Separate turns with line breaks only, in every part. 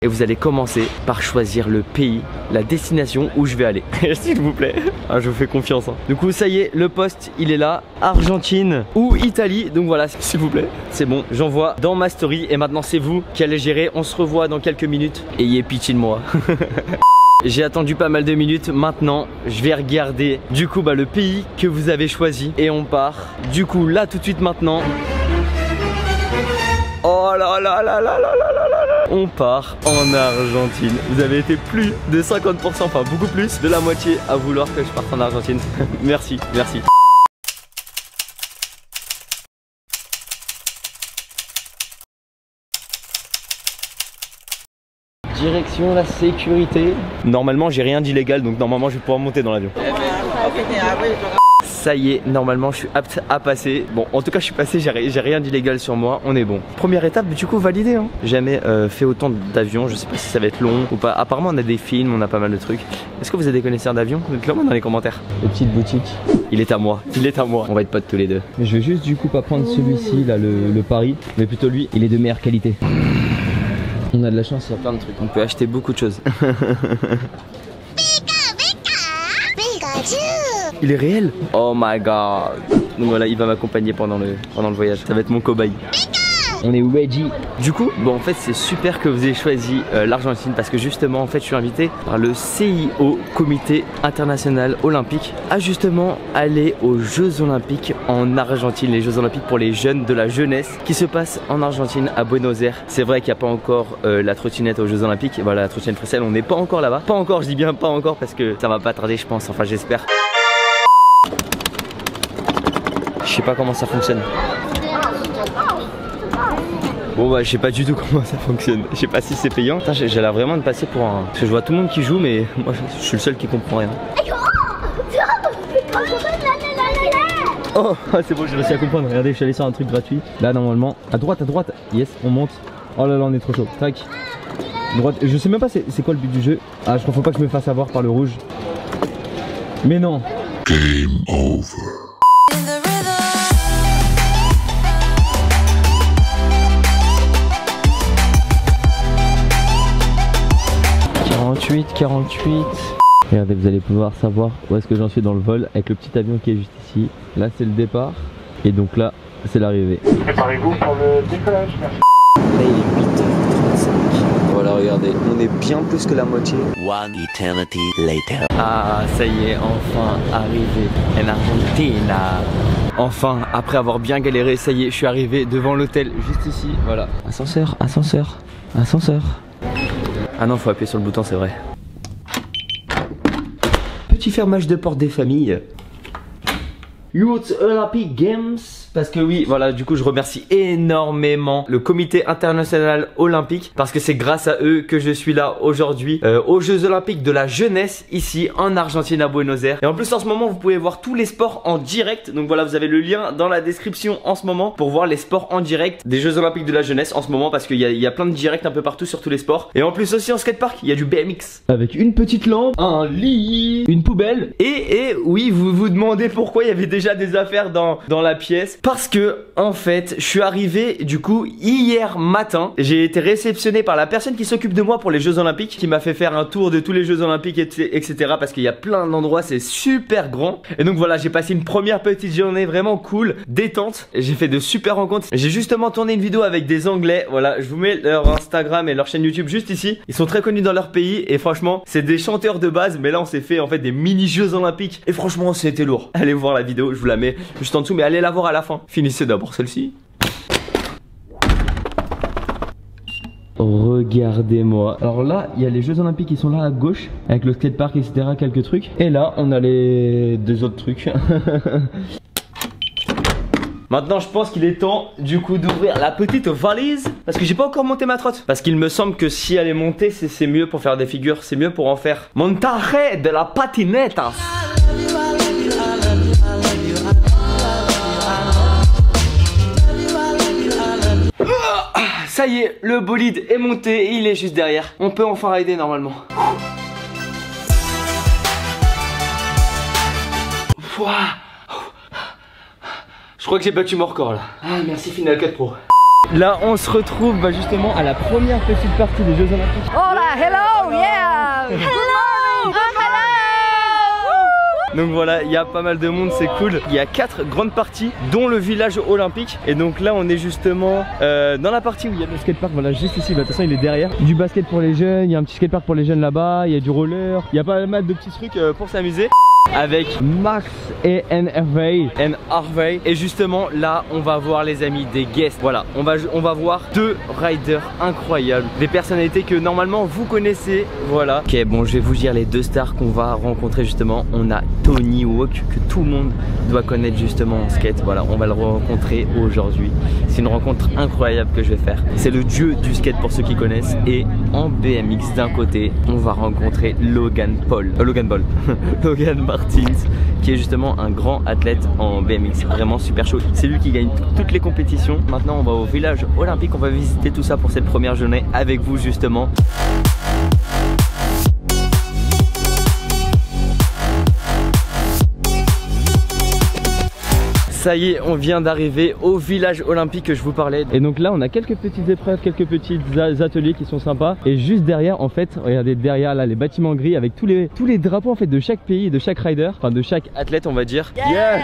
et vous allez commencer par choisir le pays, la destination où je vais aller. S'il vous plaît. Ah, je vous fais confiance. Hein. Du coup, ça y est, le poste, il est là. Argentine ou Italie. Donc voilà, s'il vous plaît. C'est bon, j'envoie dans ma story et maintenant c'est vous qui allez gérer. On se revoit dans quelques minutes. Ayez pitié de moi. J'ai attendu pas mal de minutes, maintenant je vais regarder du coup le pays que vous avez choisi et on part du coup là tout de suite maintenant. Oh là là là là là là là là. On part en Argentine. Vous avez été plus de 50%, enfin beaucoup plus de la moitié à vouloir que je parte en Argentine. Merci, merci. Direction la sécurité. Normalement j'ai rien d'illégal donc normalement je vais pouvoir monter dans l'avion. Ça y est, normalement je suis apte à passer. Bon en tout cas je suis passé, j'ai rien d'illégal sur moi, on est bon. Première étape du coup validée hein. Jamais fait autant d'avions, je sais pas si ça va être long ou pas. Apparemment on a des films, on a pas mal de trucs. Est-ce que vous êtes des connaisseurs d'avions? Dites-le moi dans les commentaires. Les petites boutiques. Il est à moi, il est à moi. On va être potes tous les deux. Mais je vais juste du coup pas prendre celui-ci là, le Paris, mais plutôt lui, il est de meilleure qualité. On a de la chance, il y a plein de trucs. On peut acheter beaucoup de choses. Il est réel. Oh my god. Donc voilà, il va m'accompagner pendant le voyage. Ça va être mon cobaye. On est ready. Du coup, bon en fait c'est super que vous ayez choisi l'Argentine parce que justement en fait je suis invité par le CIO, Comité International Olympique, à justement aller aux Jeux Olympiques en Argentine, les Jeux Olympiques pour les jeunes de la jeunesse qui se passent en Argentine à Buenos Aires. C'est vrai qu'il n'y a pas encore la trottinette aux Jeux Olympiques, voilà la trottinette freestyle, on n'est pas encore là-bas. Pas encore, je dis bien pas encore parce que ça va pas tarder je pense, enfin j'espère. Je sais pas comment ça fonctionne. Bon bah je sais pas du tout comment ça fonctionne. Je sais pas si c'est payant. J'ai l'air vraiment de passer pour un... Parce que je vois tout le monde qui joue mais moi je suis le seul qui comprend rien. Oh c'est bon, j'ai réussi à comprendre. Regardez, je suis allé sur un truc gratuit. Là normalement, à droite, yes, on monte. Oh là là, on est trop chaud. Tac. Droite, je sais même pas c'est quoi le but du jeu. Ah je crois faut pas que je me fasse avoir par le rouge. Mais non. Game over. 48. Regardez, vous allez pouvoir savoir où est-ce que j'en suis dans le vol avec le petit avion qui est juste ici. Là c'est le départ et donc là c'est l'arrivée. Préparez-vous pour le décollage. Là il est 8h35. Voilà, regardez, on est bien plus que la moitié. One eternity later. Ah ça y est, enfin arrivé en Argentine. Enfin, après avoir bien galéré, ça y est, je suis arrivé devant l'hôtel juste ici. Voilà. Ascenseur. Ah non, faut appuyer sur le bouton, c'est vrai. Petit fermage de porte des familles. Youth Olympic Games. Parce que oui, voilà, du coup je remercie énormément le Comité International Olympique parce que c'est grâce à eux que je suis là aujourd'hui aux Jeux Olympiques de la jeunesse ici en Argentine à Buenos Aires. Et en plus en ce moment vous pouvez voir tous les sports en direct. Donc voilà, vous avez le lien dans la description en ce moment pour voir les sports en direct des Jeux Olympiques de la jeunesse en ce moment parce qu'il y a plein de directs un peu partout sur tous les sports. Et en plus aussi en skatepark, il y a du BMX avec une petite lampe, un lit, une poubelle. Et oui, vous vous demandez pourquoi il y avait déjà des affaires dans la pièce. Parce que en fait je suis arrivé du coup hier matin. J'ai été réceptionné par la personne qui s'occupe de moi pour les Jeux Olympiques, qui m'a fait faire un tour de tous les Jeux Olympiques etc. Parce qu'il y a plein d'endroits, c'est super grand. Et donc voilà, j'ai passé une première petite journée vraiment cool, détente. J'ai fait de super rencontres. J'ai justement tourné une vidéo avec des Anglais. Voilà, je vous mets leur Instagram et leur chaîne YouTube juste ici. Ils sont très connus dans leur pays et franchement c'est des chanteurs de base. Mais là on s'est fait en fait des mini Jeux Olympiques et franchement c'était lourd. Allez voir la vidéo, je vous la mets juste en dessous, mais allez la voir à la fin. Finissez d'abord celle-ci. Regardez-moi. Alors là, il y a les Jeux Olympiques qui sont là à gauche, avec le skatepark, etc. Quelques trucs. Et là, on a les deux autres trucs. Maintenant, je pense qu'il est temps du coup d'ouvrir la petite valise. Parce que j'ai pas encore monté ma trotte. Parce qu'il me semble que si elle est montée, c'est mieux pour faire des figures. C'est mieux pour en faire. Montaje de la patineta. Ça y est, le bolide est monté et il est juste derrière. On peut enfin rider normalement. Ouah. Je crois que j'ai battu mon record là. Ah merci Final Cut Pro. Là on se retrouve justement à la première petite partie des Jeux Olympiques.
Hola, hello, yeah. Hello, hello.
Donc voilà, il y a pas mal de monde, c'est cool. Il y a 4 grandes parties, dont le village olympique. Et donc là, on est justement dans la partie où il y a le skatepark. Voilà, juste ici. Bah, de toute façon, il est derrière. Du basket pour les jeunes. Il y a un petit skatepark pour les jeunes là-bas. Il y a du roller. Il y a pas mal de petits trucs pour s'amuser. Avec Max et Harvey. Et justement là on va voir les amis des guests. Voilà, on va voir 2 riders incroyables, des personnalités que normalement vous connaissez. Voilà. Ok, bon, je vais vous dire les 2 stars qu'on va rencontrer justement. On a Tony Hawk que tout le monde doit connaître justement en skate. Voilà, on va le rencontrer aujourd'hui. C'est une rencontre incroyable que je vais faire. C'est le dieu du skate pour ceux qui connaissent. Et en BMX d'un côté on va rencontrer Logan Paul Logan Martins, qui est justement un grand athlète en BMX, vraiment super chaud. C'est lui qui gagne toutes les compétitions. Maintenant on va au village olympique, on va visiter tout ça pour cette première journée avec vous justement. Ça y est, on vient d'arriver au village olympique que je vous parlais. Et donc là, on a quelques petites épreuves, quelques petits ateliers qui sont sympas. Et juste derrière, en fait, regardez derrière là les bâtiments gris avec tous les drapeaux en fait de chaque pays, de chaque rider, enfin de chaque athlète, on va dire. Yeah.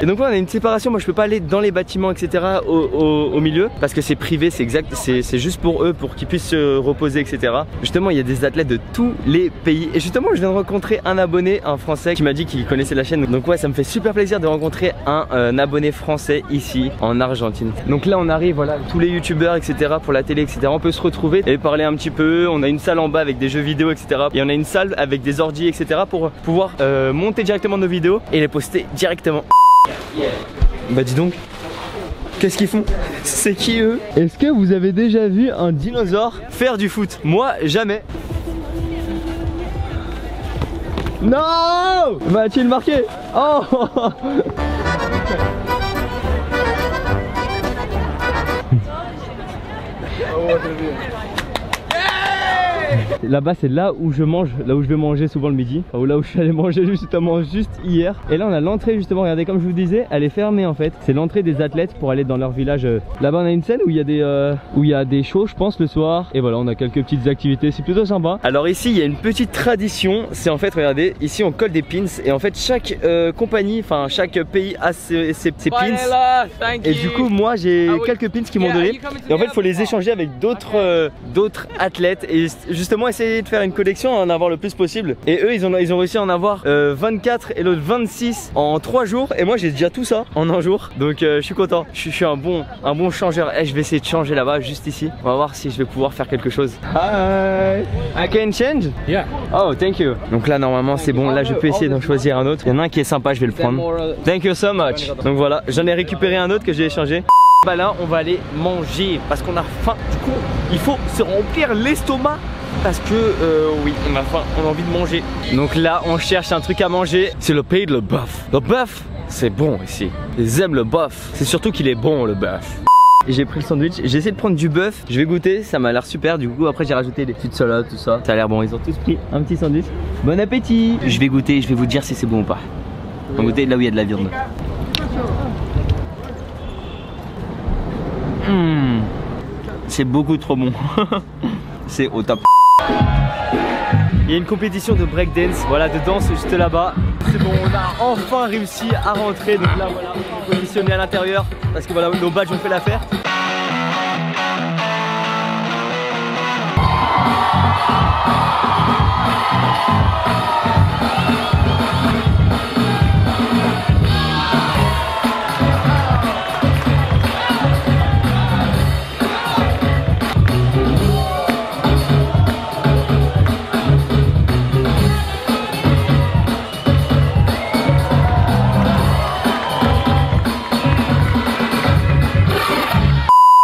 Et donc là, on a une séparation. Moi, je peux pas aller dans les bâtiments, etc. au milieu parce que c'est privé, c'est exact, c'est juste pour eux, pour qu'ils puissent se reposer, etc. Justement, il y a des athlètes de tous les pays. Et justement, je viens de rencontrer un abonné, un Français, qui m'a dit qu'il connaissait la chaîne. Donc ouais, ça me fait super plaisir de rencontrer un abonné français ici en Argentine. Donc là on arrive, voilà, tous les youtubeurs, etc. pour la télé, etc. On peut se retrouver et parler un petit peu. On a une salle en bas avec des jeux vidéo, etc. Et on a une salle avec des ordi, etc. pour pouvoir monter directement nos vidéos et les poster directement. Bah dis donc, qu'est-ce qu'ils font? C'est qui eux? Est-ce que vous avez déjà vu un dinosaure faire du foot? Moi jamais. Non! Va-t-il marquer? Oh! Là-bas c'est là où je mange, là où je vais manger souvent le midi, ou là où je suis allé manger justement juste hier. Et là on a l'entrée justement, regardez, comme je vous disais, elle est fermée en fait. C'est l'entrée des athlètes pour aller dans leur village. Là-bas on a une scène où il y a des shows je pense le soir. Et voilà, on a quelques petites activités, c'est plutôt sympa. Alors ici il y a une petite tradition, c'est en fait, regardez, ici on colle des pins. Et en fait chaque compagnie, enfin chaque pays a ses pins. Et du coup moi j'ai quelques pins qui m'ont donné. Et en fait il faut les échanger avec d'autres athlètes. Et justement essayer de faire une collection, en avoir le plus possible. Et eux ils ont réussi à en avoir 24 et l'autre 26 en 3 jours. Et moi j'ai déjà tout ça en un jour. Donc je suis content, je suis un bon changeur. Et je vais essayer de changer là-bas, juste ici. On va voir si je vais pouvoir faire quelque chose. Hi, I can change? Yeah. Oh thank you. Donc là normalement c'est bon, là je peux essayer d'en choisir un autre. Il y en a un qui est sympa, je vais le prendre. Thank you so much. Donc voilà, j'en ai récupéré un autre que j'ai échangé. Bah là on va aller manger parce qu'on a faim. Du coup il faut se remplir l'estomac. Parce que oui, on a faim, on a envie de manger. Donc là on cherche un truc à manger. C'est le pays de le bœuf. Le bœuf, c'est bon ici. Ils aiment le bœuf. C'est surtout qu'il est bon le bœuf. Et j'ai pris le sandwich, j'ai essayé de prendre du bœuf. Je vais goûter, ça m'a l'air super. Du coup après j'ai rajouté des petites salades, tout ça. Ça a l'air bon, ils ont tous pris un petit sandwich. Bon appétit. Je vais goûter, je vais vous dire si c'est bon ou pas. On va goûter là où il y a de la viande. C'est beaucoup trop bon. C'est au top. Il y a une compétition de breakdance, voilà, de danse juste là-bas. C'est bon, on a enfin réussi à rentrer. Donc là voilà, on est positionné à l'intérieur parce que voilà, nos badges ont fait l'affaire.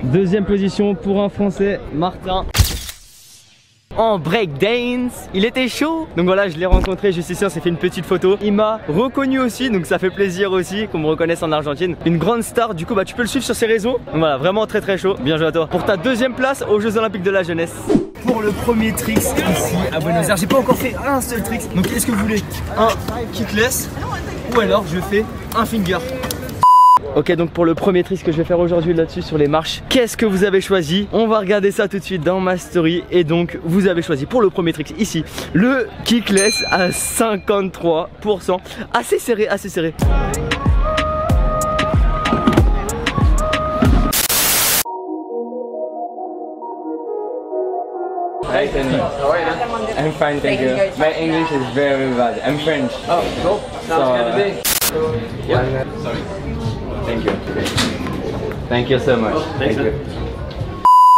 Deuxième position pour un Français, Martin. En breakdance, il était chaud. Donc voilà, je l'ai rencontré juste ici, on s'est fait une petite photo. Il m'a reconnu aussi, donc ça fait plaisir aussi qu'on me reconnaisse en Argentine. Une grande star, du coup bah tu peux le suivre sur ses réseaux. Donc voilà, vraiment très chaud. Bien joué à toi. Pour ta deuxième place aux Jeux Olympiques de la jeunesse. Pour le premier trick ici à Buenos Aires, j'ai pas encore fait un seul trick. Donc est-ce que vous voulez un kickless ou alors je fais un finger? Ok, donc pour le premier trick que je vais faire aujourd'hui là-dessus sur les marches, qu'est-ce que vous avez choisi? On va regarder ça tout de suite dans ma story. Et donc vous avez choisi pour le premier trick ici le kickless à 53%. Assez serré, assez serré.
Hi, Tony. How are you? I'm fine, thank you. My English is very bad. I'm French.
Oh, cool. Sounds good to me.
Yeah. Sorry. Thank you. Thank you so much. Thank you.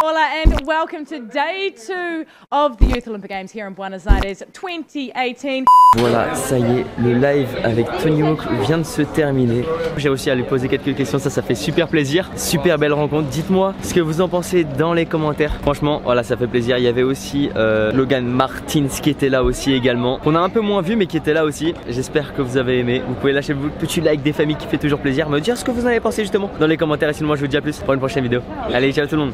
Hola and welcome to day 2 of the Youth Olympic Games here in Buenos Aires 2018.
Voilà, ça y est, le live avec Tony Hawk vient de se terminer. J'ai aussi à lui poser quelques questions, ça fait super plaisir. Super belle rencontre. Dites-moi ce que vous en pensez dans les commentaires. Franchement, voilà, ça fait plaisir. Il y avait aussi Logan Martins qui était là aussi également. On a un peu moins vu mais qui était là aussi. J'espère que vous avez aimé. Vous pouvez lâcher votre petit like des familles qui fait toujours plaisir. Me dire ce que vous en avez pensé justement dans les commentaires. Et sinon moi je vous dis à plus pour une prochaine vidéo. Allez, ciao tout le monde.